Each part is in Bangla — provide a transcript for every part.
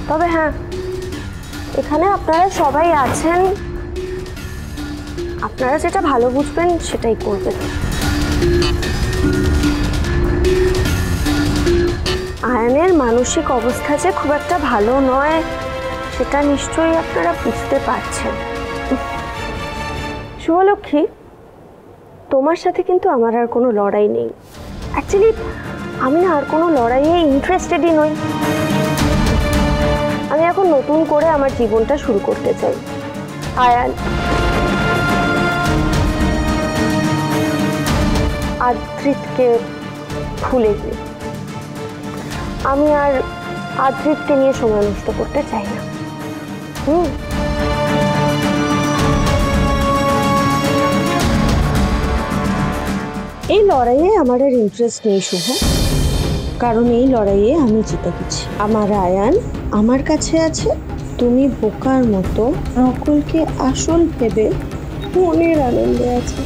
তবে হ্যাঁ, এখানে আপনারা সবাই আছেন, আপনারা যেটা ভালো বুঝবেন সেটাই করবেন। আয়ানের মানসিক অবস্থা যে খুব একটা ভালো নয় সেটা নিশ্চয়ই আপনারা বুঝতে পারছেন। শুভলক্ষ্মী, তোমার সাথে কিন্তু আমার আর কোনো লড়াই নেই। অ্যাকচুয়ালি আমি আর কোনো লড়াইয়ে ইন্টারেস্টেডই নই। আমি এখন নতুন করে আমার জীবনটা শুরু করতে চাই। আয়ান, আদ্রিতকে ভুলে গিয়ে আমি আর আদ্রিতকে নিয়ে সময় নষ্ট করতে চাই না। এই লড়াইয়ে আমার আর ইন্টারেস্ট নেই শুভ, কারণ এই লড়াইয়ে আমি জিতে গেছি। আমার আয়ান আমার কাছে আছে। তুমি বোকার মতো নকলকে আসল ভেবে মনের আনন্দে আছে।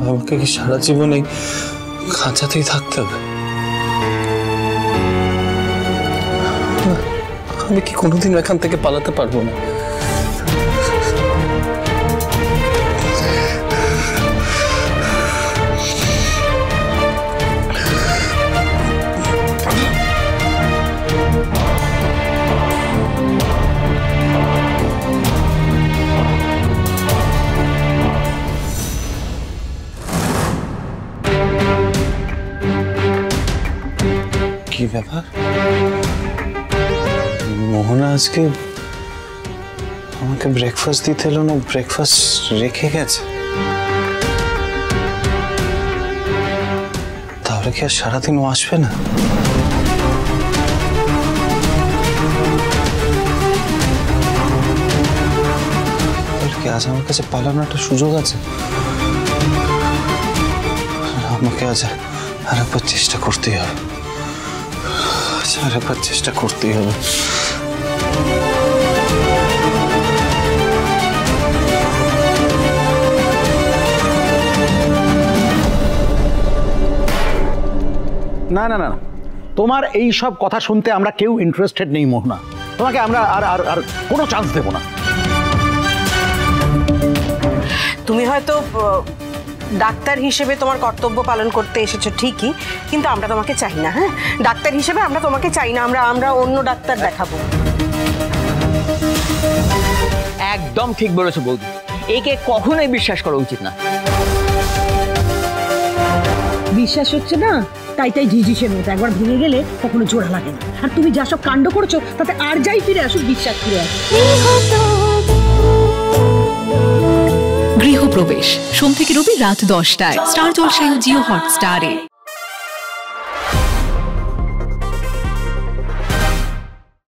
আমাকে কি সারা জীবন এই খাঁচাতেই থাকতে হবে? আমি কি কোনোদিন এখান থেকে পালাতে পারবো না? কি ব্যাপার? মোহনা আজকে আমাকে ব্রেকফাস্ট দিতে এলো না, ব্রেকফাস্ট রেখে গেছে। তাহলে কি আর সারাদিন ও আসবে না? তাহলে কি আজ আমার কাছে পালানোর একটা সুযোগ আছে? আমাকে আজ আরেকবার চেষ্টা করতেই হবে। আরেকবার চেষ্টা করতেই হবে। না না না, তোমার এই সব কথা শুনতে আমরা কেউ ইন্টারেস্টেড নেই মোহনা। তোমাকে আমরা আর আর আর কোনো চান্স দেব না। তুমি হয়তো ডাক্তার হিসেবে তোমার কর্তব্য পালন করতে এসেছো ঠিকই, কিন্তু আমরা তোমাকে চাই না। হ্যাঁ, ডাক্তার হিসেবে আমরা তোমাকে চাই না। আমরা অন্য ডাক্তার দেখাবো। একদম ঠিক বলেছো বৌদি, একে কখনোই বিশ্বাস করা উচিত না। বিশ্বাস হচ্ছে না, তাই ঝিঝিসের মতো একবার ভেঙে গেলে কখনো জোড়া লাগে না। আর তুমি যা সব কাণ্ড করেছো তাতে আর যাই ফিরে আসুক, বিশ্বাস ফিরে আসুক। গৃহপ্রবেশ সোম থেকে রবি রাত 10টায় স্টার জলসায় জিও হটস্টারে।